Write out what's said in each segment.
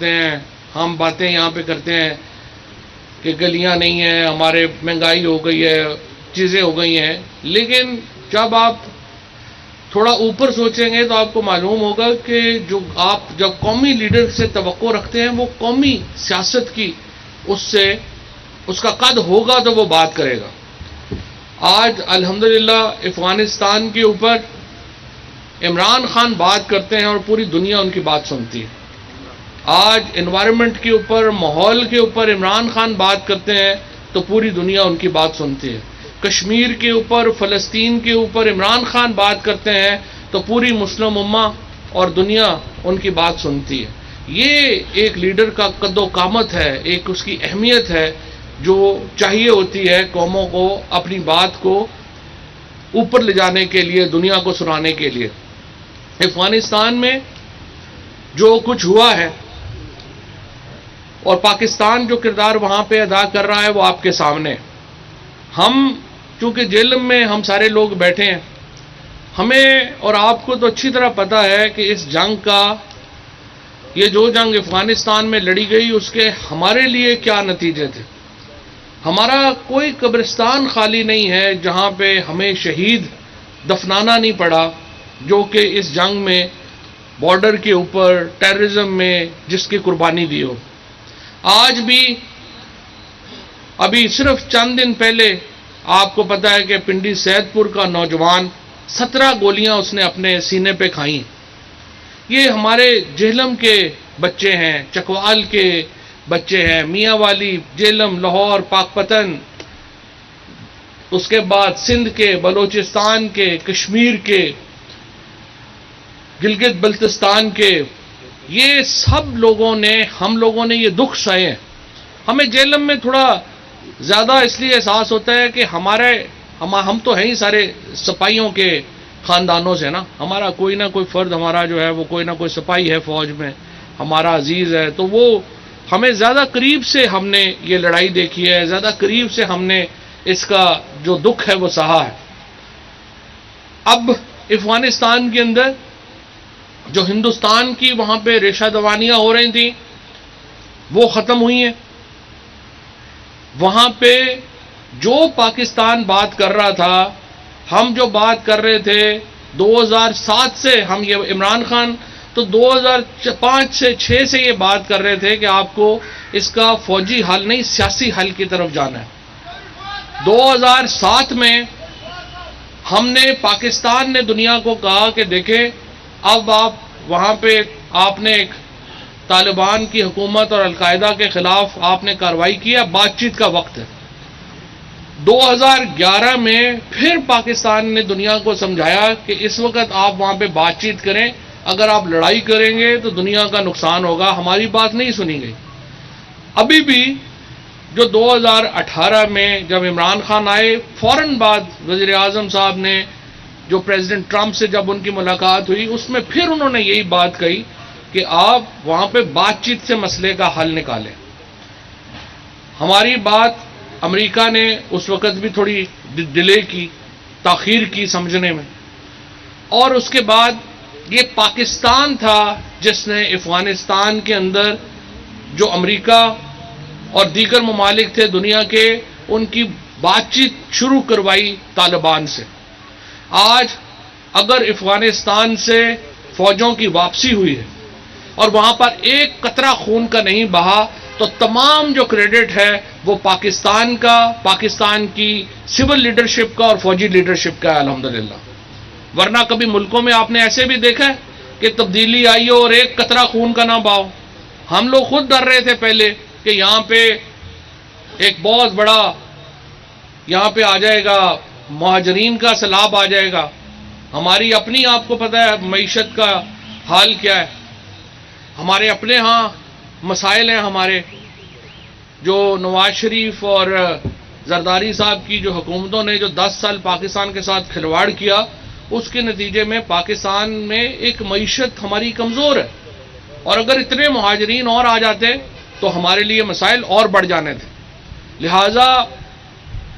ہیں، ہم باتیں یہاں پہ کرتے ہیں کہ گلیاں نہیں ہیں، ہمارے مہنگائی ہو گئی ہے، چیزیں ہو گئی ہیں، لیکن جب آپ تھوڑا اوپر سوچیں گے تو آپ کو معلوم ہوگا کہ جو آپ جب قومی لیڈر سے توقع رکھتے ہیں وہ قومی سیاست کی اس کا قد ہوگا تو وہ بات کرے گا۔ آج الحمدللہ افغانستان کے اوپر عمران خان بات کرتے ہیں اور پوری دنیا ان کی بات سنتی ہے۔ آج انوائرمنٹ کے اوپر، ماحول کے اوپر عمران خان بات کرتے ہیں تو پوری دنیا ان کی بات سنتی ہے۔ کشمیر کے اوپر، فلسطین کے اوپر عمران خان بات کرتے ہیں تو پوری مسلم امہ اور دنیا ان کی بات سنتی ہے۔ یہ ایک لیڈر کا قد و قامت ہے، ایک اس کی اہمیت ہے جو چاہیے ہوتی ہے قوموں کو اپنی بات کو اوپر لے جانے کے لیے، دنیا کو سنانے کے لیے۔ افغانستان میں جو کچھ ہوا ہے اور پاکستان جو کردار وہاں پہ ادا کر رہا ہے وہ آپ کے سامنے۔ ہم چونکہ جیل میں ہم سارے لوگ بیٹھے ہیں، ہمیں اور آپ کو تو اچھی طرح پتہ ہے کہ اس جنگ کا، یہ جو جنگ افغانستان میں لڑی گئی اس کے ہمارے لیے کیا نتیجے تھے۔ ہمارا کوئی قبرستان خالی نہیں ہے جہاں پہ ہمیں شہید دفنانا نہیں پڑا، جو کہ اس جنگ میں بارڈر کے اوپر ٹیررزم میں جس کی قربانی دی ہو۔ آج بھی ابھی صرف چند دن پہلے آپ کو پتہ ہے کہ پنڈی سید پور کا نوجوان 17 گولیاں اس نے اپنے سینے پہ کھائیں۔ یہ ہمارے جہلم کے بچے ہیں، چکوال کے بچے ہیں، میاں والی، جہلم، لاہور، پاک پتن، اس کے بعد سندھ کے، بلوچستان کے، کشمیر کے، گلگت بلتستان کے، یہ سب لوگوں نے، ہم لوگوں نے یہ دکھ سہے ہیں۔ ہمیں جہلم میں تھوڑا زیادہ اس لیے احساس ہوتا ہے کہ ہم تو ہیں ہی سارے سپاہیوں کے خاندانوں سے نا، ہمارا کوئی نہ کوئی فرد ہمارا جو ہے وہ کوئی نہ کوئی سپاہی ہے فوج میں، ہمارا عزیز ہے، تو وہ ہمیں زیادہ قریب سے ہم نے یہ لڑائی دیکھی ہے، زیادہ قریب سے ہم نے اس کا جو دکھ ہے وہ سہا ہے۔ اب افغانستان کے اندر جو ہندوستان کی وہاں پہ ریشہ دوانیاں ہو رہی تھیں وہ ختم ہوئی ہیں۔ وہاں پہ جو پاکستان بات کر رہا تھا، ہم جو بات کر رہے تھے 2007 سے، ہم یہ عمران خان تو 2005 سے 6 سے یہ بات کر رہے تھے کہ آپ کو اس کا فوجی حل نہیں، سیاسی حل کی طرف جانا ہے۔ 2007 میں ہم نے، پاکستان نے دنیا کو کہا کہ دیکھیں اب آپ وہاں پہ آپ نے ایک طالبان کی حکومت اور القاعدہ کے خلاف آپ نے کارروائی کیا، بات چیت کا وقت ہے۔ 2011 میں پھر پاکستان نے دنیا کو سمجھایا کہ اس وقت آپ وہاں پہ بات چیت کریں، اگر آپ لڑائی کریں گے تو دنیا کا نقصان ہوگا، ہماری بات نہیں سنی گئی۔ ابھی بھی جو 2018 میں جب عمران خان آئے، فوراً بعد وزیر اعظم صاحب نے جو پریزیڈنٹ ٹرمپ سے جب ان کی ملاقات ہوئی، اس میں پھر انہوں نے یہی بات کہی کہ آپ وہاں پہ بات چیت سے مسئلے کا حل نکالیں۔ ہماری بات امریکہ نے اس وقت بھی تھوڑی ڈیلے کی، تاخیر کی سمجھنے میں، اور اس کے بعد یہ پاکستان تھا جس نے افغانستان کے اندر جو امریکہ اور دیگر ممالک تھے دنیا کے، ان کی بات چیت شروع کروائی طالبان سے۔ آج اگر افغانستان سے فوجوں کی واپسی ہوئی ہے اور وہاں پر ایک قطرہ خون کا نہیں بہا تو تمام جو کریڈٹ ہے وہ پاکستان کا، پاکستان کی سول لیڈرشپ کا اور فوجی لیڈرشپ کا ہے الحمدللہ۔ ورنہ کبھی ملکوں میں آپ نے ایسے بھی دیکھا ہے کہ تبدیلی آئی ہو اور ایک قطرہ خون کا نہ بہاؤ۔ ہم لوگ خود ڈر رہے تھے پہلے کہ یہاں پہ ایک بہت بڑا یہاں پہ آ جائے گا، مہاجرین کا سیلاب آ جائے گا۔ ہماری اپنی، آپ کو پتہ ہے معیشت کا حال کیا ہے، ہمارے اپنے ہاں مسائل ہیں۔ ہمارے جو نواز شریف اور زرداری صاحب کی جو حکومتوں نے جو 10 سال پاکستان کے ساتھ کھلواڑ کیا، اس کے نتیجے میں پاکستان میں ایک معیشت ہماری کمزور ہے، اور اگر اتنے مہاجرین اور آ جاتے تو ہمارے لیے مسائل اور بڑھ جانے تھے۔ لہٰذا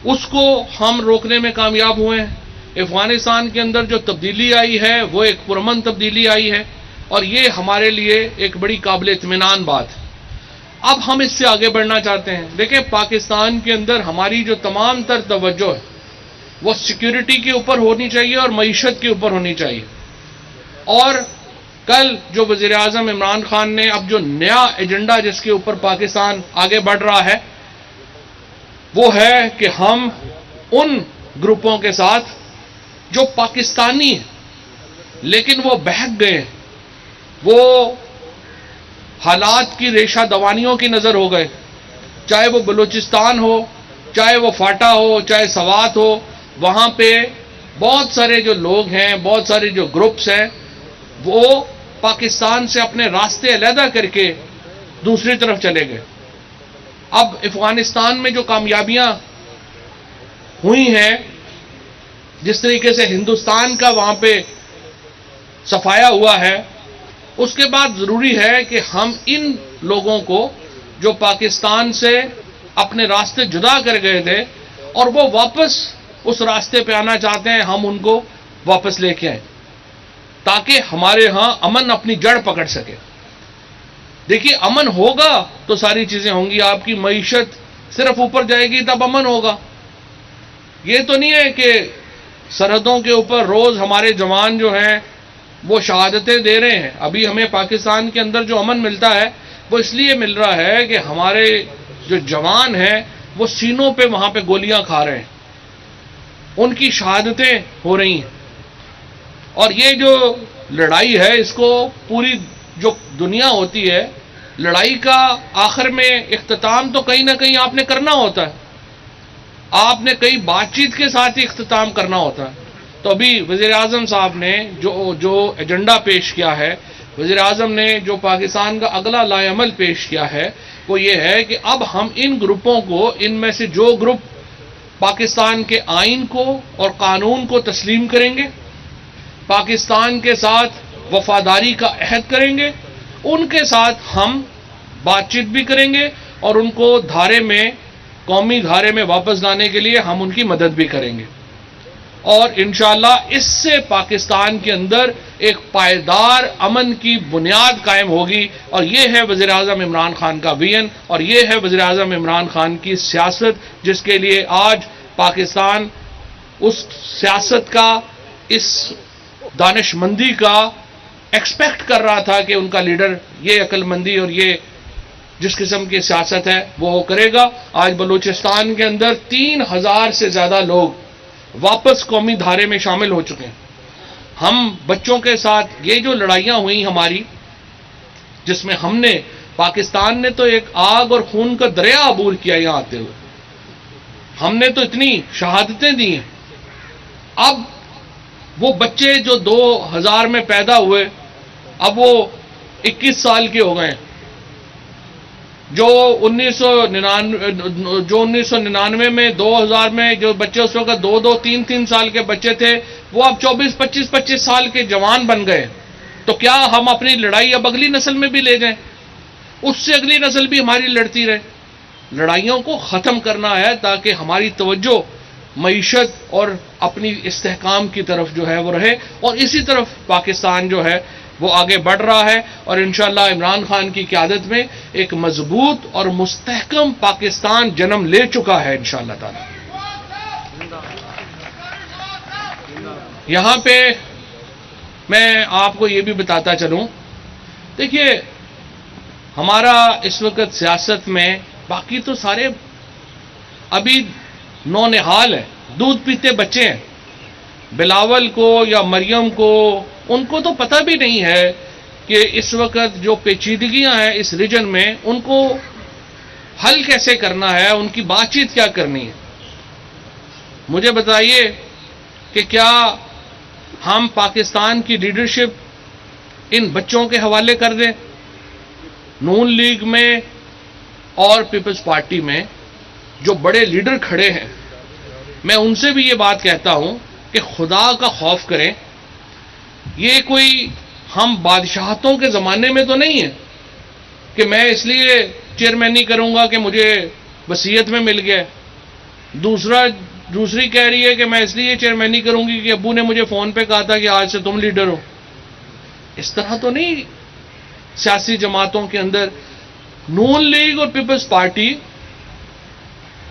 اس کو ہم روکنے میں کامیاب ہوئے ہیں۔ افغانستان کے اندر جو تبدیلی آئی ہے وہ ایک پرامن تبدیلی آئی ہے۔ اور یہ ہمارے لیے ایک بڑی قابل اطمینان بات ہے۔ اب ہم اس سے آگے بڑھنا چاہتے ہیں۔ دیکھیں، پاکستان کے اندر ہماری جو تمام تر توجہ ہے وہ سیکیورٹی کے اوپر ہونی چاہیے اور معیشت کے اوپر ہونی چاہیے۔ اور کل جو وزیر اعظم عمران خان نے اب جو نیا ایجنڈا جس کے اوپر پاکستان آگے بڑھ رہا ہے وہ ہے کہ ہم ان گروپوں کے ساتھ جو پاکستانی ہیں لیکن وہ بہک گئے ہیں، وہ حالات کی ریشہ دوانیوں کی نظر ہو گئے، چاہے وہ بلوچستان ہو، چاہے وہ فاٹا ہو، چاہے سوات ہو، وہاں پہ بہت سارے جو لوگ ہیں، بہت سارے جو گروپس ہیں، وہ پاکستان سے اپنے راستے علیحدہ کر کے دوسری طرف چلے گئے۔ اب افغانستان میں جو کامیابیاں ہوئی ہیں، جس طریقے سے ہندوستان کا وہاں پہ صفایا ہوا ہے، اس کے بعد ضروری ہے کہ ہم ان لوگوں کو جو پاکستان سے اپنے راستے جدا کر گئے تھے اور وہ واپس اس راستے پہ آنا چاہتے ہیں، ہم ان کو واپس لے کے آئیں تاکہ ہمارے ہاں امن اپنی جڑ پکڑ سکے۔ دیکھیے، امن ہوگا تو ساری چیزیں ہوں گی، آپ کی معیشت صرف اوپر جائے گی تب امن ہوگا۔ یہ تو نہیں ہے کہ سرحدوں کے اوپر روز ہمارے جوان جو ہیں وہ شہادتیں دے رہے ہیں۔ ابھی ہمیں پاکستان کے اندر جو امن ملتا ہے وہ اس لیے مل رہا ہے کہ ہمارے جو جوان ہیں وہ سینوں پہ وہاں پہ گولیاں کھا رہے ہیں، ان کی شہادتیں ہو رہی ہیں۔ اور یہ جو لڑائی ہے، اس کو پوری جو دنیا ہوتی ہے، لڑائی کا آخر میں اختتام تو کہیں نہ کہیں آپ نے کرنا ہوتا ہے، آپ نے کئی بات چیت کے ساتھ ہی اختتام کرنا ہوتا ہے۔ تو ابھی وزیر اعظم صاحب نے جو ایجنڈا پیش کیا ہے، وزیر اعظم نے جو پاکستان کا اگلا لائحہ عمل پیش کیا ہے وہ یہ ہے کہ اب ہم ان گروپوں کو، ان میں سے جو گروپ پاکستان کے آئین کو اور قانون کو تسلیم کریں گے، پاکستان کے ساتھ وفاداری کا عہد کریں گے، ان کے ساتھ ہم بات چیت بھی کریں گے اور ان کو دھارے میں، قومی دھارے میں واپس لانے کے لیے ہم ان کی مدد بھی کریں گے۔ اور انشاءاللہ اس سے پاکستان کے اندر ایک پائیدار امن کی بنیاد قائم ہوگی، اور یہ ہے وزیر اعظم عمران خان کا ویژن، اور یہ ہے وزیر اعظم عمران خان کی سیاست، جس کے لیے آج پاکستان اس سیاست کا، اس دانش مندی کا ایکسپیکٹ کر رہا تھا کہ ان کا لیڈر یہ عقل مندی اور یہ جس قسم کی سیاست ہے وہ کرے گا۔ آج بلوچستان کے اندر 3000 سے زیادہ لوگ واپس قومی دھارے میں شامل ہو چکے ہیں۔ ہم بچوں کے ساتھ یہ جو لڑائیاں ہوئیں ہماری، جس میں ہم نے، پاکستان نے تو ایک آگ اور خون کا دریا عبور کیا یہاں آتے ہوئے، ہم نے تو اتنی شہادتیں دی ہیں۔ اب وہ بچے جو 2000 میں پیدا ہوئے اب وہ 21 سال کے ہو گئے ہیں، جو 1999 میں 2000 میں جو بچے اس وقت 2-2, 3-3 سال کے بچے تھے، وہ اب 24-25 سال کے جوان بن گئے۔ تو کیا ہم اپنی لڑائی اب اگلی نسل میں بھی لے جائیں؟ اس سے اگلی نسل بھی ہماری لڑتی رہے۔ لڑائیوں کو ختم کرنا ہے تاکہ ہماری توجہ معیشت اور اپنی استحکام کی طرف جو ہے وہ رہے، اور اسی طرف پاکستان جو ہے وہ آگے بڑھ رہا ہے، اور انشاءاللہ عمران خان کی قیادت میں ایک مضبوط اور مستحکم پاکستان جنم لے چکا ہے انشاءاللہ تعالی۔ یہاں پہ میں آپ کو یہ بھی بتاتا چلوں، دیکھیے ہمارا اس وقت سیاست میں باقی تو سارے ابھی نونہال ہیں، دودھ پیتے بچے ہیں۔ بلاول کو یا مریم کو، ان کو تو پتہ بھی نہیں ہے کہ اس وقت جو پیچیدگیاں ہیں اس ریجن میں ان کو حل کیسے کرنا ہے، ان کی بات چیت کیا کرنی ہے۔ مجھے بتائیے کہ کیا ہم پاکستان کی لیڈرشپ ان بچوں کے حوالے کر دیں؟ نون لیگ میں اور پیپلز پارٹی میں جو بڑے لیڈر کھڑے ہیں، میں ان سے بھی یہ بات کہتا ہوں کہ خدا کا خوف کریں۔ یہ کوئی ہم بادشاہتوں کے زمانے میں تو نہیں ہے کہ میں اس لیے چیئرمینی کروں گا کہ مجھے وصیت میں مل گیا۔ دوسری کہہ رہی ہے کہ میں اس لیے چیئرمینی کروں گی کہ ابو نے مجھے فون پہ کہا تھا کہ آج سے تم لیڈر ہو۔ اس طرح تو نہیں سیاسی جماعتوں کے اندر نون لیگ اور پیپلز پارٹی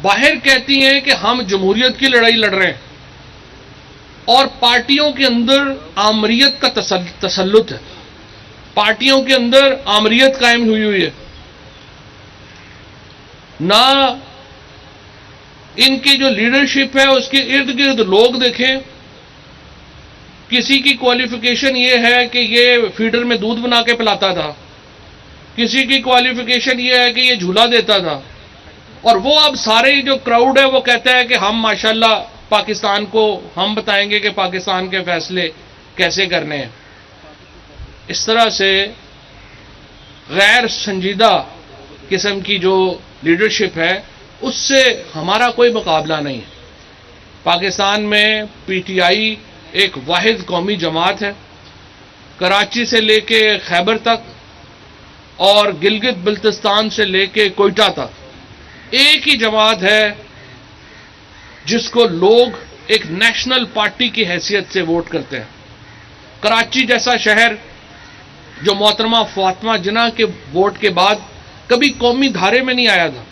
باہر کہتی ہیں کہ ہم جمہوریت کی لڑائی لڑ رہے ہیں اور پارٹیوں کے اندر آمریت کا تسلط ہے، پارٹیوں کے اندر آمریت قائم ہوئی ہے، نہ ان کی جو لیڈرشپ ہے اس کے ارد گرد لوگ دیکھیں، کسی کی کوالیفیکیشن یہ ہے کہ یہ فیڈر میں دودھ بنا کے پلاتا تھا، کسی کی کوالیفیکیشن یہ ہے کہ یہ جھولا دیتا تھا، اور وہ اب سارے جو کراؤڈ ہے وہ کہتا ہے کہ ہم ماشاءاللہ پاکستان کو ہم بتائیں گے کہ پاکستان کے فیصلے کیسے کرنے ہیں۔ اس طرح سے غیر سنجیدہ قسم کی جو لیڈرشپ ہے اس سے ہمارا کوئی مقابلہ نہیں ہے۔ پاکستان میں پی ٹی آئی ایک واحد قومی جماعت ہے، کراچی سے لے کے خیبر تک اور گلگت بلتستان سے لے کے کوئٹہ تک ایک ہی جماعت ہے جس کو لوگ ایک نیشنل پارٹی کی حیثیت سے ووٹ کرتے ہیں۔ کراچی جیسا شہر جو محترمہ فاطمہ جناح کے ووٹ کے بعد کبھی قومی دھارے میں نہیں آیا تھا،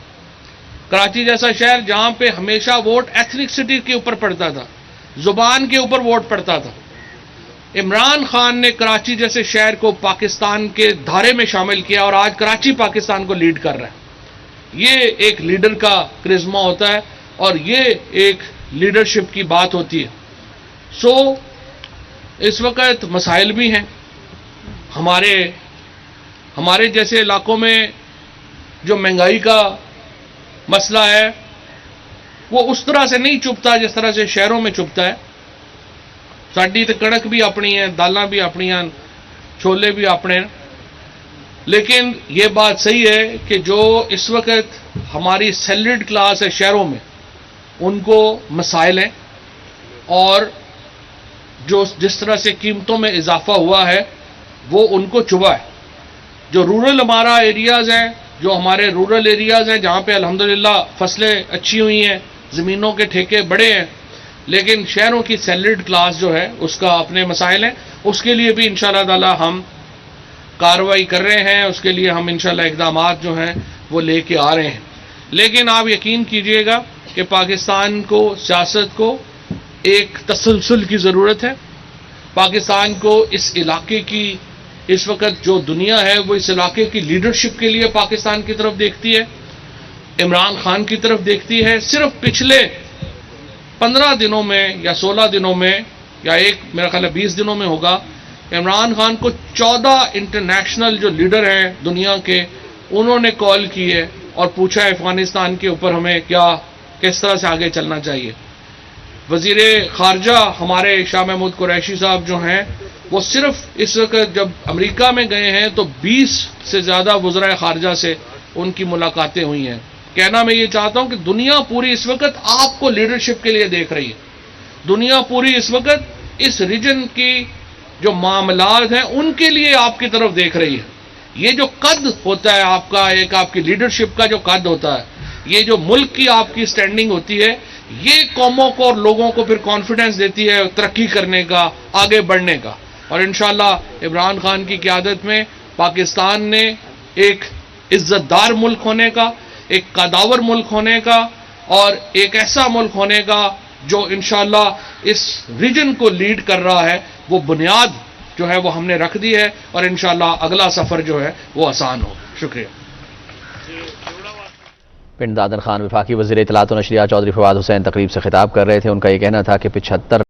کراچی جیسا شہر جہاں پہ ہمیشہ ووٹ ایتھنکسٹی کے اوپر پڑتا تھا، زبان کے اوپر ووٹ پڑتا تھا، عمران خان نے کراچی جیسے شہر کو پاکستان کے دھارے میں شامل کیا اور آج کراچی پاکستان کو لیڈ کر رہا ہے۔ یہ ایک لیڈر کا کرزما ہوتا ہے اور یہ ایک لیڈرشپ کی بات ہوتی ہے۔ سو اس وقت مسائل بھی ہیں ہمارے جیسے علاقوں میں، جو مہنگائی کا مسئلہ ہے وہ اس طرح سے نہیں چپتا جس طرح سے شہروں میں چپتا ہے۔ ساڈی تو کڑک بھی اپنی ہیں، دالاں بھی اپنی ہیں، چھولے بھی اپنے ہیں، لیکن یہ بات صحیح ہے کہ جو اس وقت ہماری سیلریڈ کلاس ہے شہروں میں ان کو مسائل ہیں، اور جو جس طرح سے قیمتوں میں اضافہ ہوا ہے وہ ان کو چبھا ہے۔ جو رورل ہمارا ایریاز ہیں، جو ہمارے رورل ایریاز ہیں جہاں پہ الحمدللہ فصلیں اچھی ہوئی ہیں، زمینوں کے ٹھیکے بڑے ہیں، لیکن شہروں کی سیلریڈ کلاس جو ہے اس کا اپنے مسائل ہیں۔ اس کے لیے بھی انشاءاللہ تعالی ہم کارروائی کر رہے ہیں، اس کے لیے ہم انشاءاللہ اقدامات جو ہیں وہ لے کے آ رہے ہیں۔ لیکن آپ یقین کیجئے گا کہ پاکستان کو، سیاست کو ایک تسلسل کی ضرورت ہے۔ پاکستان کو اس علاقے کی اس وقت جو دنیا ہے وہ اس علاقے کی لیڈرشپ کے لیے پاکستان کی طرف دیکھتی ہے، عمران خان کی طرف دیکھتی ہے۔ صرف پچھلے 15 دنوں میں یا 16 دنوں میں یا میرا خیال ہے 20 دنوں میں ہوگا، عمران خان کو 14 انٹرنیشنل جو لیڈر ہیں دنیا کے انہوں نے کال کی ہے اور پوچھا ہے افغانستان کے اوپر ہمیں کس طرح سے آگے چلنا چاہیے۔ وزیر خارجہ ہمارے شاہ محمود قریشی صاحب جو ہیں وہ صرف اس وقت جب امریکہ میں گئے ہیں تو 20 سے زیادہ وزرائے خارجہ سے ان کی ملاقاتیں ہوئی ہیں۔ کہنا میں یہ چاہتا ہوں کہ دنیا پوری اس وقت آپ کو لیڈرشپ کے لیے دیکھ رہی ہے، دنیا پوری اس وقت اس ریجن کی جو معاملات ہیں ان کے لیے آپ کی طرف دیکھ رہی ہے۔ یہ جو قد ہوتا ہے آپ کا، ایک آپ کی لیڈرشپ کا جو قد ہوتا ہے، یہ جو ملک کی آپ کی سٹینڈنگ ہوتی ہے، یہ قوموں کو اور لوگوں کو پھر کانفیڈنس دیتی ہے ترقی کرنے کا، آگے بڑھنے کا۔ اور انشاءاللہ عمران خان کی قیادت میں پاکستان نے ایک عزت دار ملک ہونے کا، ایک قداور ملک ہونے کا اور ایک ایسا ملک ہونے کا جو انشاءاللہ اس ریجن کو لیڈ کر رہا ہے، وہ بنیاد جو ہے وہ ہم نے رکھ دی ہے اور انشاءاللہ اگلا سفر جو ہے وہ آسان ہو۔ شکریہ۔ پنڈ دادن خان وفاقی وزیر اطلاعات و نشریات چودھری فواد حسین تقریب سے خطاب کر رہے تھے۔ ان کا یہ کہنا تھا کہ 75